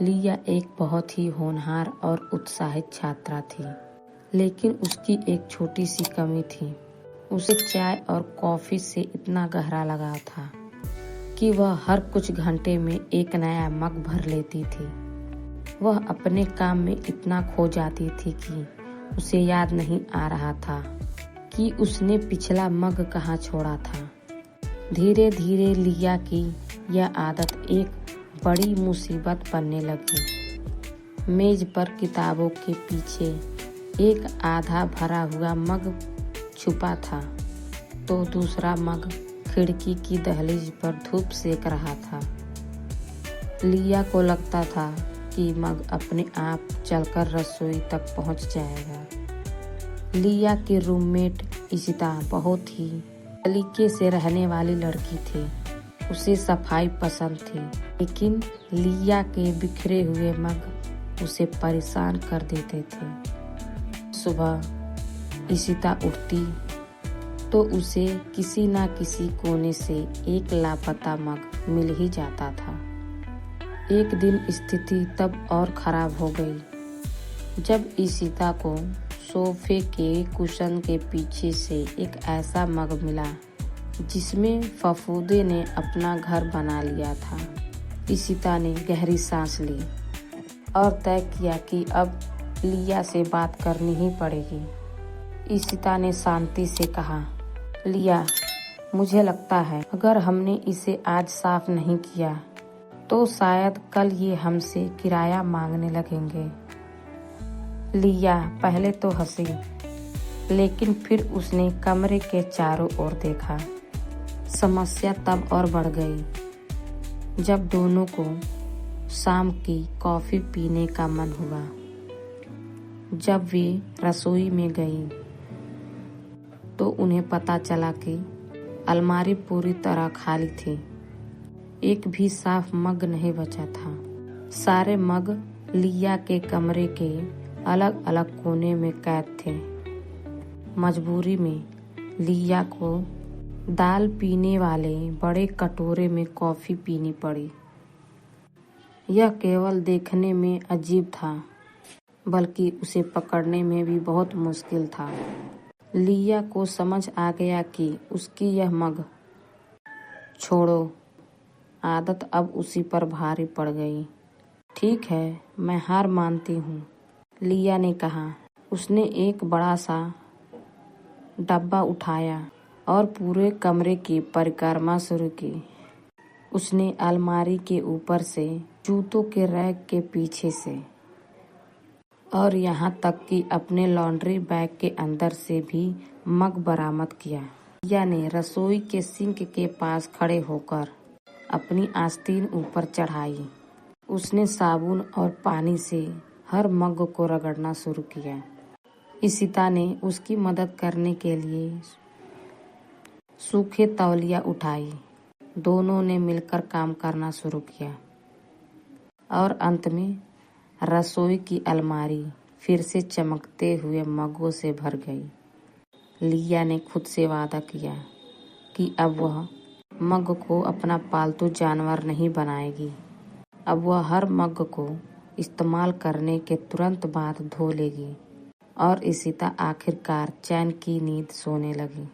लिया एक बहुत ही होनहार और उत्साहित छात्रा थी, लेकिन उसकी एक छोटी सी कमी थी। उसे चाय और कॉफी से इतना गहरा लगाव था कि वह हर कुछ घंटे में एक नया मग भर लेती थी। वह अपने काम में इतना खो जाती थी कि उसे याद नहीं आ रहा था कि उसने पिछला मग कहाँ छोड़ा था। धीरे धीरे लिया की यह आदत एक बड़ी मुसीबत बनने लगी। मेज पर किताबों के पीछे एक आधा भरा हुआ मग छुपा था, तो दूसरा मग खिड़की की दहलीज पर धूप सेक रहा था। लिया को लगता था कि मग अपने आप चलकर रसोई तक पहुंच जाएगा। लिया के रूममेट इशिता बहुत ही सलीके से रहने वाली लड़की थी। उसे सफाई पसंद थी, लेकिन लिया के बिखरे हुए मग उसे परेशान कर देते थे। सुबह इशिता उठती तो उसे किसी न किसी कोने से एक लापता मग मिल ही जाता था। एक दिन स्थिति तब और खराब हो गई जब इशिता को सोफे के कुशन के पीछे से एक ऐसा मग मिला जिसमें फफूदे ने अपना घर बना लिया था। इशिता ने गहरी सांस ली और तय किया कि अब लिया से बात करनी ही पड़ेगी। इशिता ने शांति से कहा, लिया, मुझे लगता है अगर हमने इसे आज साफ नहीं किया तो शायद कल ये हमसे किराया मांगने लगेंगे। लिया पहले तो हंसी, लेकिन फिर उसने कमरे के चारों ओर देखा। समस्या तब और बढ़ गई जब दोनों को शाम की कॉफी पीने का मन हुआ। जब वे रसोई में गई तो उन्हें पता चला कि अलमारी पूरी तरह खाली थी। एक भी साफ मग नहीं बचा था। सारे मग लिया के कमरे के अलग अलग कोने में कैद थे। मजबूरी में लिया को दाल पीने वाले बड़े कटोरे में कॉफी पीनी पड़ी। यह केवल देखने में अजीब था, बल्कि उसे पकड़ने में भी बहुत मुश्किल था। लिया को समझ आ गया कि उसकी यह मग छोड़ो आदत अब उसी पर भारी पड़ गई। ठीक है, मैं हार मानती हूँ, लिया ने कहा। उसने एक बड़ा सा डब्बा उठाया और पूरे कमरे की परिक्रमा शुरू की। उसने अलमारी के ऊपर से, जूतों के रैक के पीछे से और यहाँ तक कि अपने लॉन्ड्री बैग के अंदर से भी मग बरामद किया। लिया ने रसोई के सिंक के पास खड़े होकर अपनी आस्तीन ऊपर चढ़ाई। उसने साबुन और पानी से हर मग को रगड़ना शुरू किया। इशिता ने उसकी मदद करने के लिए सूखे तौलिया उठाई। दोनों ने मिलकर काम करना शुरू किया और अंत में रसोई की अलमारी फिर से चमकते हुए मगों से भर गई। लिया ने खुद से वादा किया कि अब वह मग को अपना पालतू जानवर नहीं बनाएगी। अब वह हर मग को इस्तेमाल करने के तुरंत बाद धो लेगी। और इशिता आखिरकार चैन की नींद सोने लगी।